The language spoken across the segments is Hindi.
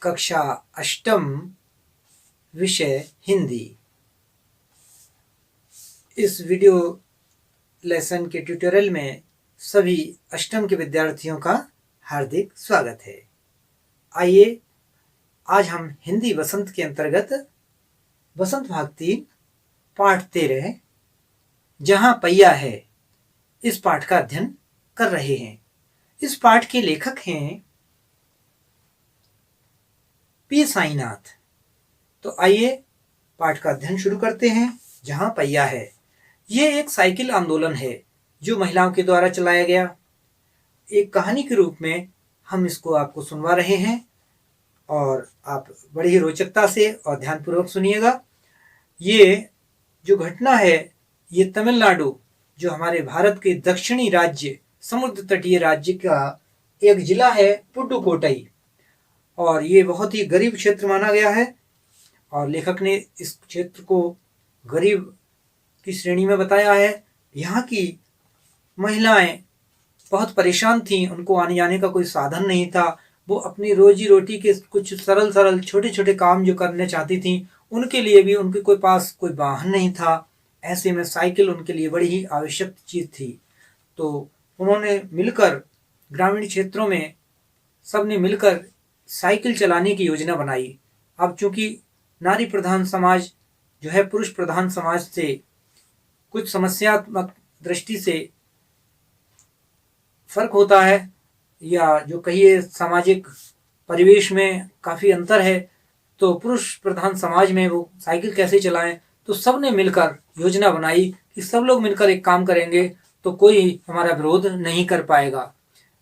कक्षा अष्टम, विषय हिंदी। इस वीडियो लेसन के ट्यूटोरियल में सभी अष्टम के विद्यार्थियों का हार्दिक स्वागत है। आइए आज हम हिंदी वसंत के अंतर्गत वसंत भाग 3 पाठ 13 जहां पहिया है, इस पाठ का अध्ययन कर रहे हैं। इस पाठ के लेखक हैं पी साईनाथ। तो आइए पाठ का अध्ययन शुरू करते हैं। जहां पहिया है, ये एक साइकिल आंदोलन है जो महिलाओं के द्वारा चलाया गया। एक कहानी के रूप में हम इसको आपको सुनवा रहे हैं और आप बड़ी ही रोचकता से और ध्यानपूर्वक सुनिएगा। ये जो घटना है, ये तमिलनाडु, जो हमारे भारत के दक्षिणी राज्य, समुद्र तटीय राज्य का एक जिला है पुडुकोट्टई, और ये बहुत ही गरीब क्षेत्र माना गया है। और लेखक ने इस क्षेत्र को गरीब की श्रेणी में बताया है। यहाँ की महिलाएं बहुत परेशान थीं, उनको आने जाने का कोई साधन नहीं था। वो अपनी रोजी रोटी के कुछ सरल छोटे छोटे काम जो करने चाहती थीं, उनके लिए भी उनके कोई पास कोई वाहन नहीं था। ऐसे में साइकिल उनके लिए बड़ी ही आवश्यक चीज़ थी। तो उन्होंने मिलकर ग्रामीण क्षेत्रों में सबने मिलकर साइकिल चलाने की योजना बनाई। अब चूंकि नारी प्रधान समाज जो है पुरुष प्रधान समाज से कुछ समस्यात्मक दृष्टि से फर्क होता है, या जो कहिए सामाजिक परिवेश में काफ़ी अंतर है, तो पुरुष प्रधान समाज में वो साइकिल कैसे चलाएं। तो सब ने मिलकर योजना बनाई कि सब लोग मिलकर एक काम करेंगे तो कोई हमारा विरोध नहीं कर पाएगा।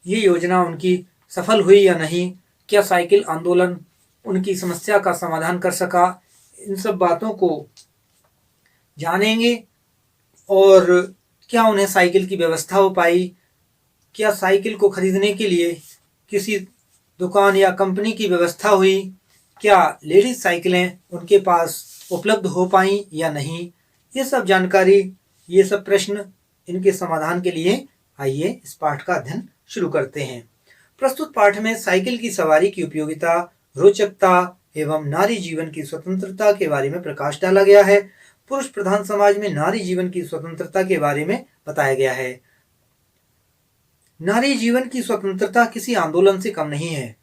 ये योजना उनकी सफल हुई या नहीं, क्या साइकिल आंदोलन उनकी समस्या का समाधान कर सका, इन सब बातों को जानेंगे। और क्या उन्हें साइकिल की व्यवस्था हो पाई, क्या साइकिल को खरीदने के लिए किसी दुकान या कंपनी की व्यवस्था हुई, क्या लेडीज साइकिलें उनके पास उपलब्ध हो पाई या नहीं, ये सब जानकारी, ये सब प्रश्न, इनके समाधान के लिए आइए इस पाठ का अध्ययन शुरू करते हैं। प्रस्तुत पाठ में साइकिल की सवारी की उपयोगिता, रोचकता एवं नारी जीवन की स्वतंत्रता के बारे में प्रकाश डाला गया है। पुरुष प्रधान समाज में नारी जीवन की स्वतंत्रता के बारे में बताया गया है। नारी जीवन की स्वतंत्रता किसी आंदोलन से कम नहीं है।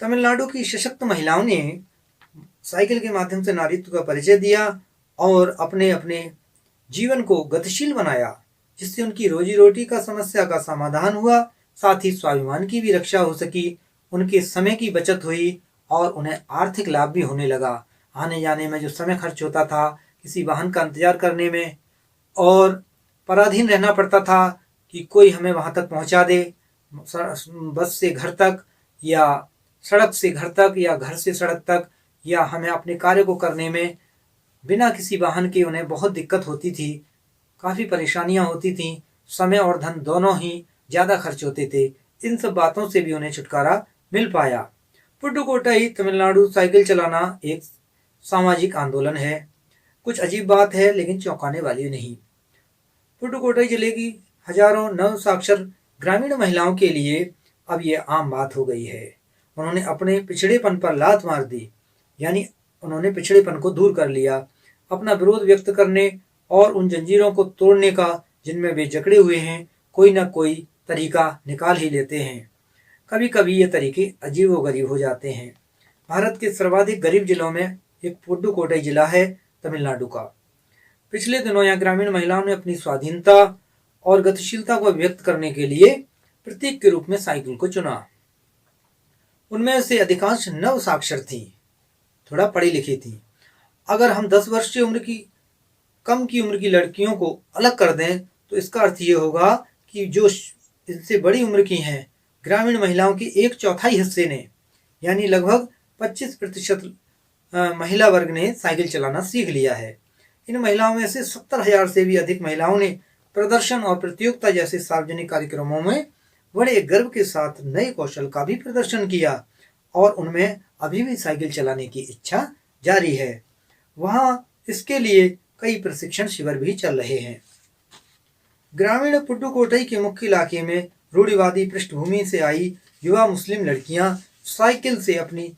तमिलनाडु की सशक्त महिलाओं ने साइकिल के माध्यम से नारीत्व का परिचय दिया और अपने अपने जीवन को गतिशील बनाया, जिससे उनकी रोजी रोटी का समस्या का समाधान हुआ, साथ ही स्वाभिमान की भी रक्षा हो सकी, उनके समय की बचत हुई और उन्हें आर्थिक लाभ भी होने लगा। आने जाने में जो समय खर्च होता था, किसी वाहन का इंतजार करने में, और पराधीन रहना पड़ता था कि कोई हमें वहाँ तक पहुँचा दे, बस से घर तक या सड़क से घर तक या घर से सड़क तक, या हमें अपने कार्य को करने में बिना किसी वाहन के उन्हें बहुत दिक्कत होती थी, काफ़ी परेशानियाँ होती थीं, समय और धन दोनों ही ज़्यादा खर्च होते थे। इन सब बातों से भी उन्हें छुटकारा मिल पाया। पुडुकोट्टई तमिलनाडु साइकिल चलाना एक सामाजिक आंदोलन है। कुछ अजीब बात है लेकिन चौंकाने वाली नहीं। पुडुकोट्टई जिले की हजारों नव साक्षर ग्रामीण महिलाओं के लिए अब ये आम बात हो गई है। उन्होंने अपने पिछड़ेपन पर लात मार दी, यानी उन्होंने पिछड़ेपन को दूर कर लिया। अपना विरोध व्यक्त करने और उन जंजीरों को तोड़ने का जिनमें वे जकड़े हुए हैं, कोई ना कोई तरीका निकाल ही लेते हैं। कभी कभी ये तरीके अजीबोगरीब हो जाते हैं। भारत के सर्वाधिक गरीब जिलों में एक पुडुकोट्टई जिला है तमिलनाडु का। पिछले दिनों यहाँ ग्रामीण महिलाओं ने अपनी स्वाधीनता और गतिशीलता को व्यक्त करने के लिए प्रतीक के रूप में साइकिल को चुना। उनमें से अधिकांश नव साक्षर थी, थोड़ा पढ़ी लिखी थी। अगर हम 10 वर्ष की उम्र की कम की उम्र की लड़कियों को अलग कर दें तो इसका अर्थ ये होगा कि जो इनसे बड़ी उम्र की हैं, ग्रामीण महिलाओं के 1/4 हिस्से ने, यानी लगभग 25% महिला वर्ग ने साइकिल चलाना सीख लिया है। इन महिलाओं में से 70,000 से भी अधिक महिलाओं ने प्रदर्शन और प्रतियोगिता जैसे सार्वजनिक कार्यक्रमों में बड़े गर्व के साथ नए कौशल का भी प्रदर्शन किया, और उनमें अभी भी साइकिल चलाने की इच्छा जारी है। वहाँ इसके लिए कई प्रशिक्षण शिविर भी चल रहे हैं। ग्रामीण पुडुकोट्टई के मुख्य इलाके में रूढ़िवादी पृष्ठभूमि से आई युवा मुस्लिम लड़कियां साइकिल से अपनी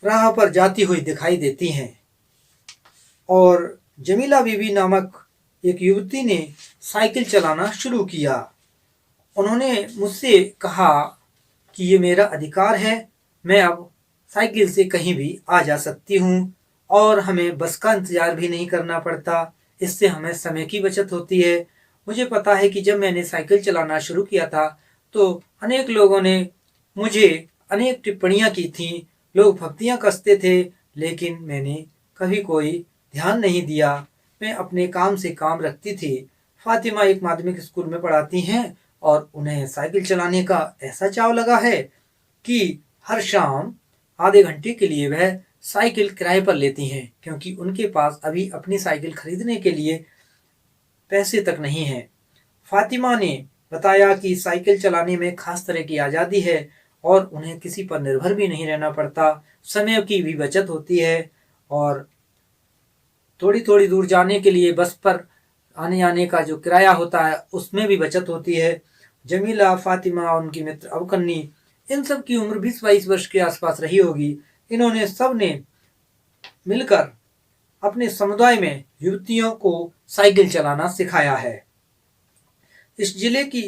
राह पर जाती हुई दिखाई देती हैं। और जमीला बीबी नामक एक युवती ने साइकिल चलाना शुरू किया। उन्होंने मुझसे कहा कि ये मेरा अधिकार है, मैं अब साइकिल से कहीं भी आ जा सकती हूँ और हमें बस का इंतज़ार भी नहीं करना पड़ता। इससे हमें समय की बचत होती है। मुझे पता है कि जब मैंने साइकिल चलाना शुरू किया था तो अनेक लोगों ने मुझे अनेक टिप्पणियाँ की थीं, लोग फब्तियाँ कसते थे, लेकिन मैंने कभी कोई ध्यान नहीं दिया। मैं अपने काम से काम रखती थी। फातिमा एक माध्यमिक स्कूल में पढ़ाती हैं और उन्हें साइकिल चलाने का ऐसा चाव लगा है कि हर शाम आधे घंटे के लिए वह साइकिल किराए पर लेती हैं, क्योंकि उनके पास अभी अपनी साइकिल खरीदने के लिए पैसे तक नहीं हैं। फातिमा ने बताया कि साइकिल चलाने में खास तरह की आज़ादी है और उन्हें किसी पर निर्भर भी नहीं रहना पड़ता, समय की भी बचत होती है और थोड़ी थोड़ी दूर जाने के लिए बस पर आने जाने का जो किराया होता है उसमें भी बचत होती है। जमीला, फातिमा और उनकी मित्र अवकन्नी, इन सब की उम्र 20-22 वर्ष के आसपास रही होगी। इन्होंने सब ने मिलकर अपने समुदाय में युवतियों को साइकिल चलाना सिखाया है। इस जिले की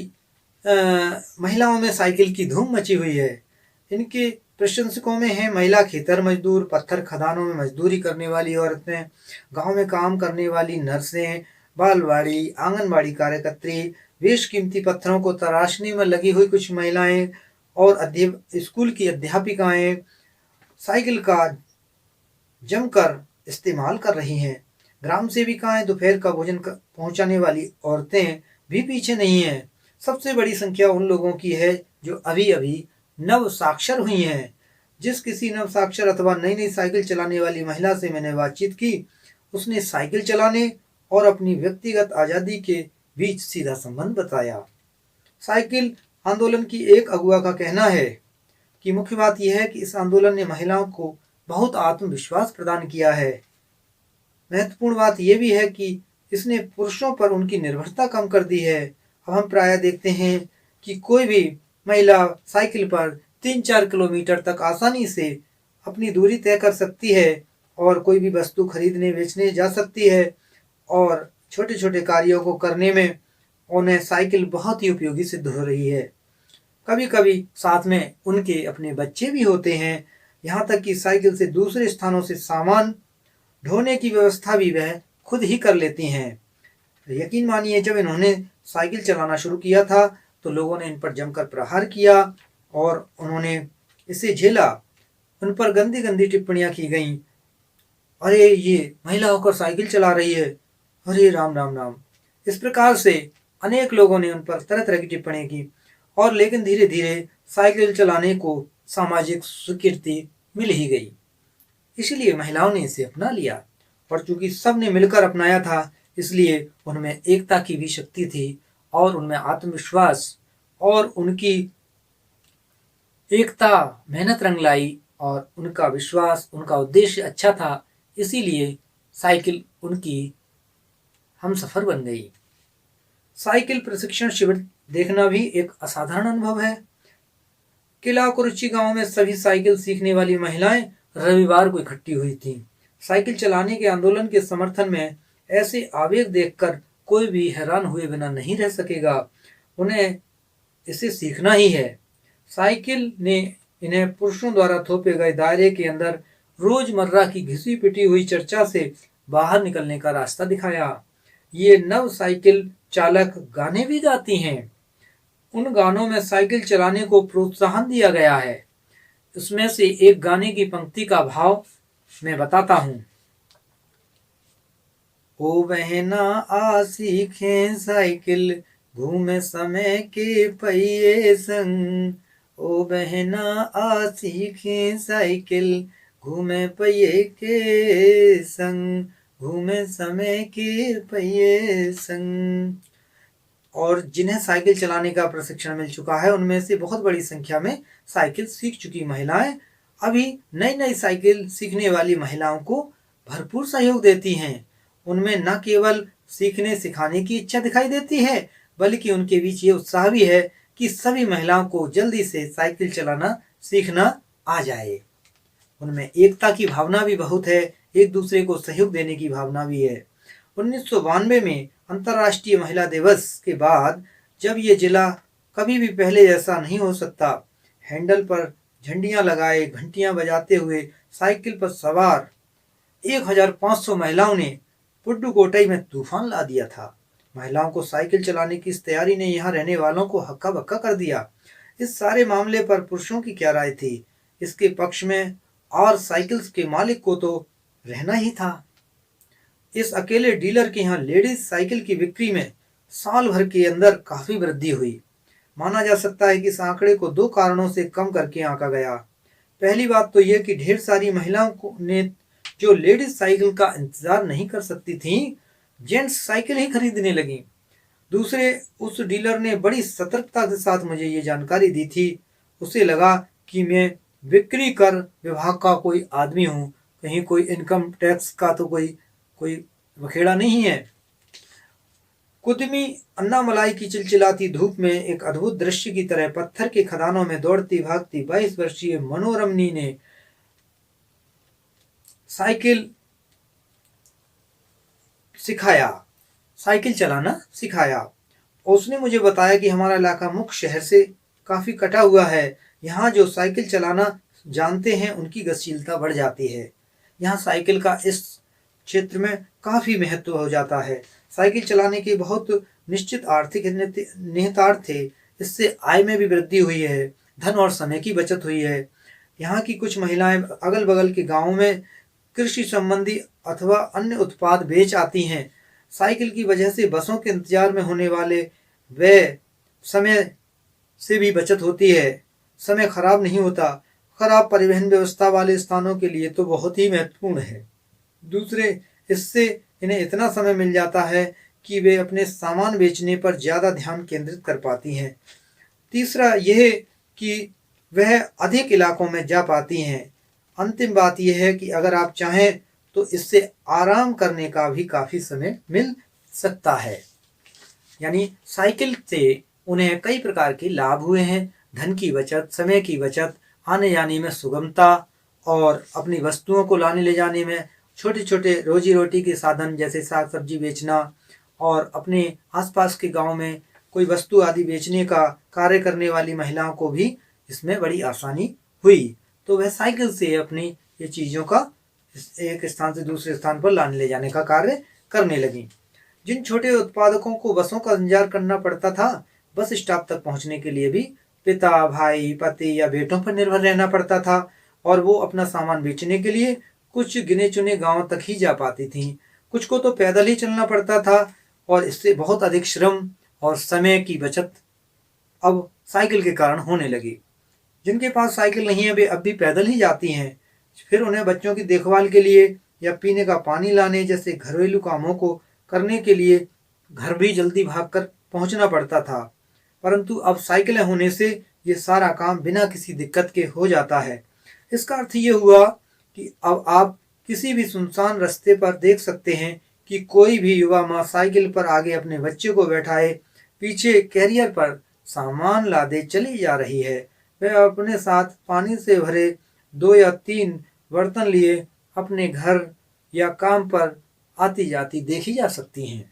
महिलाओं में साइकिल की धूम मची हुई है। इनके प्रशंसकों में हैं महिला खेतर मजदूर, पत्थर खदानों में मजदूरी करने वाली औरतें, गांव में काम करने वाली नर्सें, बालवाड़ी आंगनबाड़ी कार्यकर्त्री, बेशकीमती पत्थरों को तराशने में लगी हुई कुछ महिलाएं और स्कूल की अध्यापिकाएं साइकिल का जमकर इस्तेमाल कर रही हैं। ग्राम सेविकाएं, दोपहर का भोजन पहुंचाने वाली औरतें भी पीछे नहीं हैं। सबसे बड़ी संख्या उन लोगों की है जो अभी अभी नव साक्षर हुई हैं। जिस किसी नव साक्षर अथवा नई नई साइकिल चलाने वाली महिला से मैंने बातचीत की, उसने साइकिल चलाने और अपनी व्यक्तिगत आज़ादी के बीच सीधा संबंध बताया। साइकिल आंदोलन की एक अगुआ का कहना है कि मुख्य बात यह है कि इस आंदोलन ने महिलाओं को बहुत आत्मविश्वास प्रदान किया है। महत्वपूर्ण बात यह भी है कि इसने पुरुषों पर उनकी निर्भरता कम कर दी है। अब हम प्रायः देखते हैं कि कोई भी महिला साइकिल पर 3-4 किलोमीटर तक आसानी से अपनी दूरी तय कर सकती है और कोई भी वस्तु खरीदने बेचने जा सकती है और छोटे छोटे कार्यों को करने में उन्हें साइकिल बहुत ही उपयोगी सिद्ध हो रही है। कभी कभी साथ में उनके अपने बच्चे भी होते हैं। यहाँ तक कि साइकिल से दूसरे स्थानों से सामान ढोने की व्यवस्था भी वह खुद ही कर लेती हैं। यकीन मानिए, जब इन्होंने साइकिल चलाना शुरू किया था तो लोगों ने इन पर जमकर प्रहार किया और उन्होंने इसे झेला। उन पर गंदी गंदी टिप्पणियां की गईं। अरे ये महिला होकर साइकिल चला रही है, अरे राम राम राम। इस प्रकार से अनेक लोगों ने उन पर तरह तरह की टिप्पणियां की और लेकिन धीरे धीरे साइकिल चलाने को सामाजिक स्वीकृति मिल ही गई। इसीलिए महिलाओं ने इसे अपना लिया और चूंकि सब ने मिलकर अपनाया था, इसलिए उनमें एकता की भी शक्ति थी और उनमें आत्मविश्वास और उनकी एकता मेहनत रंग लाई और उनका विश्वास, उनका उद्देश्य अच्छा था। इसीलिए साइकिल उनकी हमसफर बन गई। साइकिल प्रशिक्षण शिविर देखना भी एक असाधारण अनुभव है। किला कुरुचि गांव में सभी साइकिल सीखने वाली महिलाएं रविवार को इकट्ठी हुई थीं। साइकिल चलाने के आंदोलन के समर्थन में ऐसे आवेग देखकर कोई भी हैरान हुए बिना नहीं रह सकेगा। उन्हें इसे सीखना ही है। साइकिल ने इन्हें पुरुषों द्वारा थोपे गए दायरे के अंदर रोजमर्रा की घिसी पिटी हुई चर्चा से बाहर निकलने का रास्ता दिखाया। ये नव साइकिल चालक गाने भी गाती हैं। उन गानों में साइकिल चलाने को प्रोत्साहन दिया गया है। इसमें से एक गाने की पंक्ति का भाव मैं बताता हूँ। ओ बहना आ सीखें साइकिल, घूमे समय के पहिए संग। ओ बहना आ सीखें साइकिल, घूमे पहिए के संग, घूमे समय के पहिए संग। और जिन्हें साइकिल चलाने का प्रशिक्षण मिल चुका है, उनमें से बहुत बड़ी संख्या में साइकिल सीख चुकी महिलाएं अभी नई नई साइकिल सीखने वाली महिलाओं को भरपूर सहयोग देती हैं। उनमें न केवल सीखने सिखाने की इच्छा दिखाई देती है, बल्कि उनके बीच ये उत्साह भी है कि सभी महिलाओं को जल्दी से साइकिल चलाना सीखना आ जाए। उनमें एकता की भावना भी बहुत है, एक दूसरे को सहयोग देने की भावना भी है। 1992 में अंतर्राष्ट्रीय महिला दिवस के बाद जब ये जिला कभी भी पहले जैसा नहीं हो सकता, हैंडल पर झंडियां लगाए, घंटियां बजाते हुए साइकिल पर सवार 1500 महिलाओं ने पुडुकोट्टई में तूफान ला दिया था। महिलाओं को साइकिल चलाने की इस तैयारी ने यहाँ रहने वालों को हक्का बक्का कर दिया। इस सारे मामले पर पुरुषों की क्या राय थी? इसके पक्ष में और साइकिल के मालिक को तो रहना ही था। इस अकेले डीलर के यहाँ लेडीज साइकिल की बिक्री में साल भर के अंदर काफी वृद्धि हुई। माना जा सकता है कि इस आंकड़े को 2 कारणों से कम करके आंका गया। पहली बात तो यह कि ढेर सारी महिलाओं ने जो लेडीज साइकिल का इंतजार नहीं कर सकती थी, जेंट्स साइकिल ही खरीदने लगी। दूसरे, उस डीलर ने बड़ी सतर्कता के साथ मुझे ये जानकारी दी थी। उसे लगा कि मैं बिक्री कर विभाग का कोई आदमी हूँ, कहीं कोई इनकम टैक्स का तो कोई बखेड़ा नहीं है। कुदमी अन्नामलाई की चिलचिलाती धूप में एक अद्भुत दृश्य की तरह पत्थर के खदानों में दौड़ती भागती 22 वर्षीय मनोरमनी ने साइकिल चलाना सिखाया। उसने मुझे बताया कि हमारा इलाका मुख्य शहर से काफी कटा हुआ है। यहाँ जो साइकिल चलाना जानते हैं उनकी गतिशीलता बढ़ जाती है। यहाँ साइकिल का इस क्षेत्र में काफी महत्व हो जाता है। साइकिल चलाने के बहुत निश्चित आर्थिक निहितार्थ थे। इससे आय में भी वृद्धि हुई है, धन और समय की बचत हुई है। यहाँ की कुछ महिलाएं अगल बगल के गाँव में कृषि संबंधी अथवा अन्य उत्पाद बेच आती हैं। साइकिल की वजह से बसों के इंतजार में होने वाले वे समय से भी बचत होती है, समय खराब नहीं होता। खराब परिवहन व्यवस्था वाले स्थानों के लिए तो बहुत ही महत्वपूर्ण है। दूसरे, इससे इन्हें इतना समय मिल जाता है कि वे अपने सामान बेचने पर ज़्यादा ध्यान केंद्रित कर पाती हैं। तीसरा यह कि वह अधिक इलाकों में जा पाती हैं। अंतिम बात यह है कि अगर आप चाहें तो इससे आराम करने का भी काफ़ी समय मिल सकता है। यानी साइकिल से उन्हें कई प्रकार के लाभ हुए हैं। धन की बचत, समय की बचत, आने जाने में सुगमता और अपनी वस्तुओं को लाने ले जाने में छोटे छोटे रोजी रोटी के साधन जैसे साग सब्जी बेचना और अपने आसपास के गांव में कोई वस्तु आदि बेचने का कार्य करने वाली महिलाओं को भी इसमें बड़ी आसानी हुई। तो वह साइकिल से अपनी ये चीज़ों का एक स्थान से दूसरे स्थान पर लाने ले जाने का कार्य करने लगी। जिन छोटे उत्पादकों को बसों का इंतजार करना पड़ता था, बस स्टॉप तक पहुंचने के लिए भी पिता, भाई, पति या बेटों पर निर्भर रहना पड़ता था और वो अपना सामान बेचने के लिए कुछ गिने चुने गांवों तक ही जा पाती थीं। कुछ को तो पैदल ही चलना पड़ता था और इससे बहुत अधिक श्रम और समय की बचत अब साइकिल के कारण होने लगी। जिनके पास साइकिल नहीं है वे अब भी पैदल ही जाती हैं। फिर उन्हें बच्चों की देखभाल के लिए या पीने का पानी लाने जैसे घरेलू कामों को करने के लिए घर भी जल्दी भागकर पहुंचना पड़ता था। परंतु अब साइकिलें होने से ये सारा काम बिना किसी दिक्कत के हो जाता है। इसका अर्थ ये हुआ कि अब आप किसी भी सुनसान रास्ते पर देख सकते हैं कि कोई भी युवा माँ साइकिल पर आगे अपने बच्चे को बैठाए पीछे कैरियर पर सामान लादे चली जा रही है। वह अपने साथ पानी से भरे 2 या 3 बर्तन लिए अपने घर या काम पर आती जाती देखी जा सकती हैं।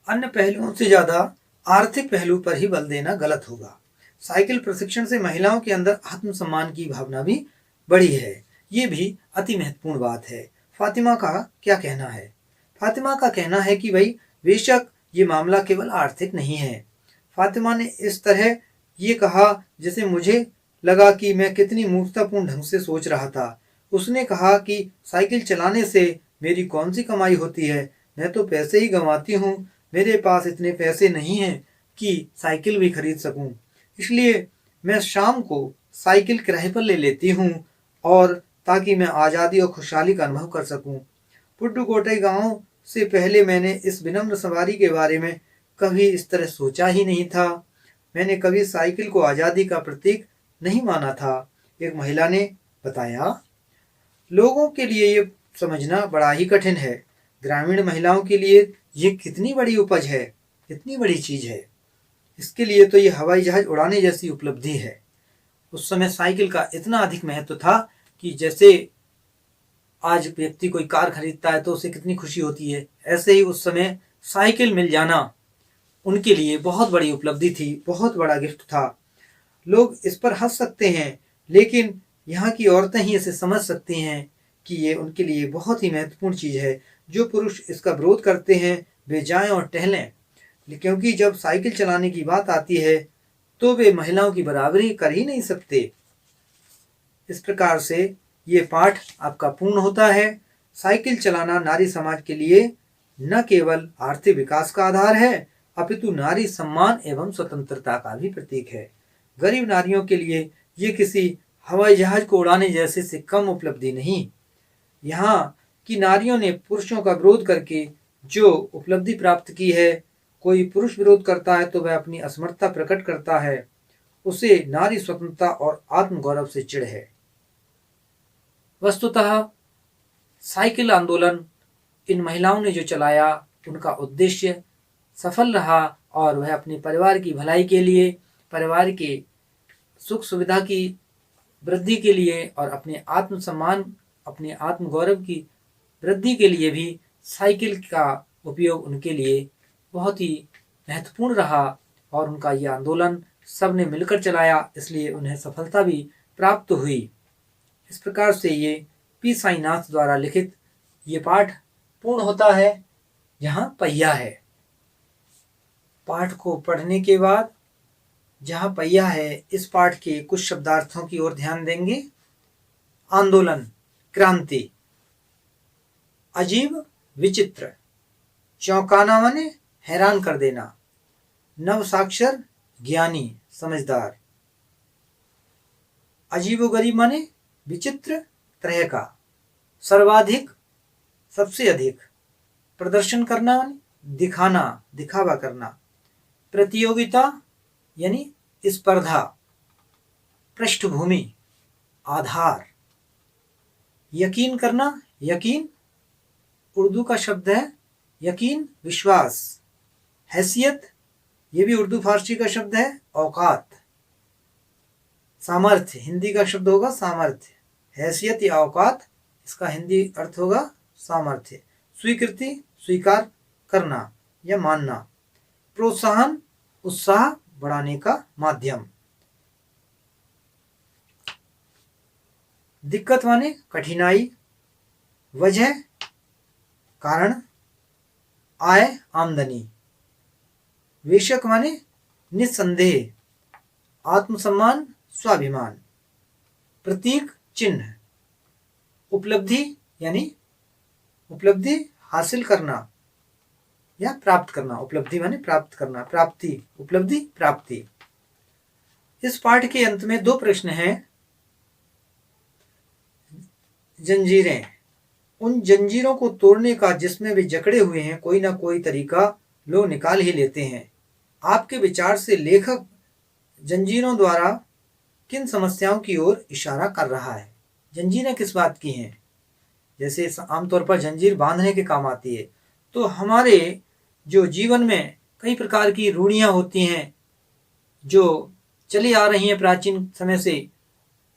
अन्य पहलुओं से ज़्यादा आर्थिक पहलू पर ही बल देना गलत होगा। साइकिल प्रशिक्षण से महिलाओं के अंदर आत्मसम्मान की भावना भी बढ़ी है। ये भी अति महत्वपूर्ण बात है। फातिमा का क्या कहना है? फातिमा का कहना है कि भाई बेशक ये मामला केवल आर्थिक नहीं है। फातिमा ने इस तरह ये कहा जैसे मुझे लगा कि मैं कितनी मूर्खतापूर्ण ढंग से सोच रहा था। उसने कहा कि साइकिल चलाने से मेरी कौन सी कमाई होती है, मैं तो पैसे ही गंवाती हूँ। मेरे पास इतने पैसे नहीं हैं कि साइकिल भी खरीद सकूँ, इसलिए मैं शाम को साइकिल किराए पर ले लेती हूँ और ताकि मैं आज़ादी और खुशहाली का अनुभव कर सकूँ। पुडुकोट्टई गांव से पहले मैंने इस विनम्र सवारी के बारे में कभी इस तरह सोचा ही नहीं था। मैंने कभी साइकिल को आज़ादी का प्रतीक नहीं माना था, एक महिला ने बताया। लोगों के लिए ये समझना बड़ा ही कठिन है। ग्रामीण महिलाओं के लिए ये कितनी बड़ी उपज है, कितनी बड़ी चीज़ है। इसके लिए तो ये हवाई जहाज उड़ाने जैसी उपलब्धि है। उस समय साइकिल का इतना अधिक महत्व था कि जैसे आज व्यक्ति कोई कार खरीदता है तो उसे कितनी खुशी होती है, ऐसे ही उस समय साइकिल मिल जाना उनके लिए बहुत बड़ी उपलब्धि थी, बहुत बड़ा गिफ्ट था। लोग इस पर हंस सकते हैं, लेकिन यहाँ की औरतें ही इसे समझ सकती हैं कि ये उनके लिए बहुत ही महत्वपूर्ण चीज़ है। जो पुरुष इसका विरोध करते हैं वे जाएं और टहलें, क्योंकि जब साइकिल चलाने की बात आती है तो वे महिलाओं की बराबरी कर ही नहीं सकते। इस प्रकार से ये पाठ आपका पूर्ण होता है। साइकिल चलाना नारी समाज के लिए न केवल आर्थिक विकास का आधार है, अपितु नारी सम्मान एवं स्वतंत्रता का भी प्रतीक है। गरीब नारियों के लिए ये किसी हवाई जहाज को उड़ाने जैसे से कम उपलब्धि नहीं। यहाँ की नारियों ने पुरुषों का विरोध करके जो उपलब्धि प्राप्त की है, कोई पुरुष विरोध करता है तो वह अपनी असमर्थता प्रकट करता है, उसे नारी स्वतंत्रता और आत्मगौरव से चिढ़ है। वस्तुतः साइकिल आंदोलन इन महिलाओं ने जो चलाया उनका उद्देश्य सफल रहा और वह अपने परिवार की भलाई के लिए, परिवार के सुख सुविधा की वृद्धि के लिए और अपने आत्मसम्मान, अपने आत्मगौरव की वृद्धि के लिए भी साइकिल का उपयोग उनके लिए बहुत ही महत्वपूर्ण रहा। और उनका यह आंदोलन सबने मिलकर चलाया, इसलिए उन्हें सफलता भी प्राप्त हुई। इस प्रकार से ये पी साईनाथ द्वारा लिखित ये पाठ पूर्ण होता है। जहाँ पहिया है, पाठ को पढ़ने के बाद जहाँ पहिया है, इस पाठ के कुछ शब्दार्थों की ओर ध्यान देंगे। आंदोलन, क्रांति। अजीब, विचित्र। चौंकाना माने हैरान कर देना। नव साक्षर, ज्ञानी, समझदार। अजीबोगरीब माने विचित्र तरह का। सर्वाधिक, सबसे अधिक। प्रदर्शन करना माने दिखाना, दिखावा करना। प्रतियोगिता यानी स्पर्धा। पृष्ठभूमि, आधार। यकीन करना, यकीन उर्दू का शब्द है, यकीन विश्वास। हैसियत ये भी उर्दू फारसी का शब्द है, औकात। सामर्थ्य हिंदी का शब्द होगा सामर्थ्य। हैसियत या औकात इसका हिंदी अर्थ होगा सामर्थ्य। स्वीकृति स्वीकार करना या मानना। प्रोत्साहन उत्साह बढ़ाने का माध्यम। दिक्कत माने कठिनाई, वजह कारण, आय आमदनी। वेशक माने निस्संदेह, आत्मसम्मान स्वाभिमान। प्रतीक चिन्ह। उपलब्धि यानी उपलब्धि हासिल करना या प्राप्त करना। उपलब्धि माने प्राप्त करना, प्राप्ति, उपलब्धि प्राप्ति। इस पाठ के अंत में दो प्रश्न हैं। जंजीरें, उन जंजीरों को तोड़ने का जिसमें वे जकड़े हुए हैं कोई ना कोई तरीका लोग निकाल ही लेते हैं। आपके विचार से लेखक जंजीरों द्वारा किन समस्याओं की ओर इशारा कर रहा है? जंजीरें किस बात की हैं? जैसे आमतौर पर जंजीर बांधने के काम आती है, तो हमारे जो जीवन में कई प्रकार की रूढ़ियाँ होती हैं जो चली आ रही हैं प्राचीन समय से,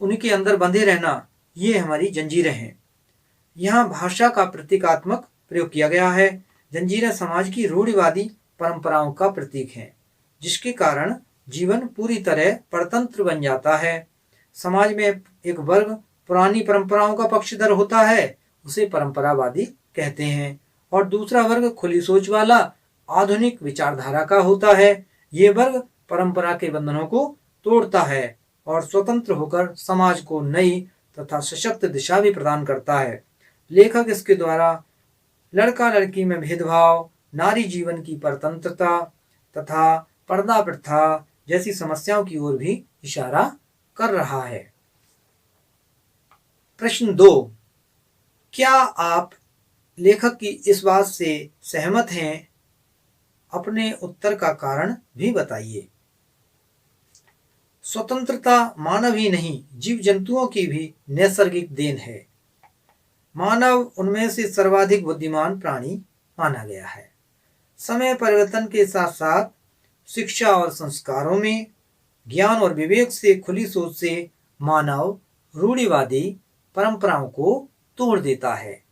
उनके अंदर बंधे रहना, ये हमारी जंजीरें हैं। यहाँ भाषा का प्रतीकात्मक प्रयोग किया गया है। जंजीरें समाज की रूढ़िवादी परंपराओं का प्रतीक हैं, जिसके कारण जीवन पूरी तरह परतंत्र बन जाता है। समाज में एक वर्ग पुरानी परंपराओं का पक्षधर होता है, उसे परंपरावादी कहते हैं, और दूसरा वर्ग खुली सोच वाला आधुनिक विचारधारा का होता है। ये वर्ग परंपरा के बंधनों को तोड़ता है और स्वतंत्र होकर समाज को नई तथा सशक्त दिशा भी प्रदान करता है। लेखक इसके द्वारा लड़का लड़की में भेदभाव, नारी जीवन की परतंत्रता तथा पर्दा प्रथा जैसी समस्याओं की ओर भी इशारा कर रहा है। प्रश्न 2, क्या आप लेखक की इस बात से सहमत हैं? अपने उत्तर का कारण भी बताइए। स्वतंत्रता मानव ही नहीं, जीव जंतुओं की भी नैसर्गिक देन है। मानव उनमें से सर्वाधिक बुद्धिमान प्राणी माना गया है। समय परिवर्तन के साथ साथ शिक्षा और संस्कारों में ज्ञान और विवेक से खुली सोच से मानव रूढ़िवादी परंपराओं को तोड़ देता है।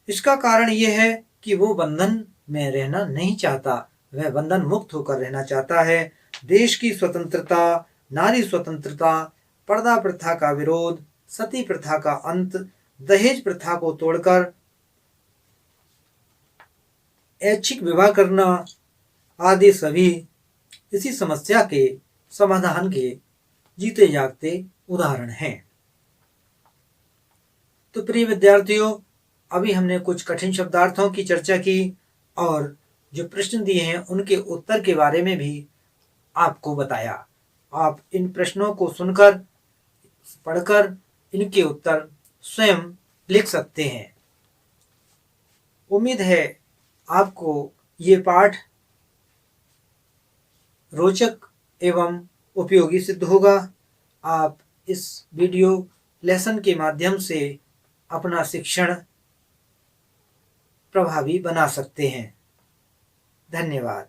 इसका कारण यह है कि वो बंधन में रहना नहीं चाहता, वह बंधन मुक्त होकर रहना चाहता है। देश की स्वतंत्रता, नारी स्वतंत्रता, पर्दा प्रथा का विरोध, सती प्रथा का अंत, दहेज प्रथा को तोड़कर ऐच्छिक विवाह करना आदि सभी इसी समस्या के समाधान के जीते जागते उदाहरण हैं। तो प्रिय विद्यार्थियों, अभी हमने कुछ कठिन शब्दार्थों की चर्चा की और जो प्रश्न दिए हैं उनके उत्तर के बारे में भी आपको बताया। आप इन प्रश्नों को सुनकर, पढ़कर इनके उत्तर स्वयं लिख सकते हैं। उम्मीद है आपको ये पाठ रोचक एवं उपयोगी सिद्ध होगा। आप इस वीडियो लेसन के माध्यम से अपना शिक्षण प्रभावी बना सकते हैं। धन्यवाद।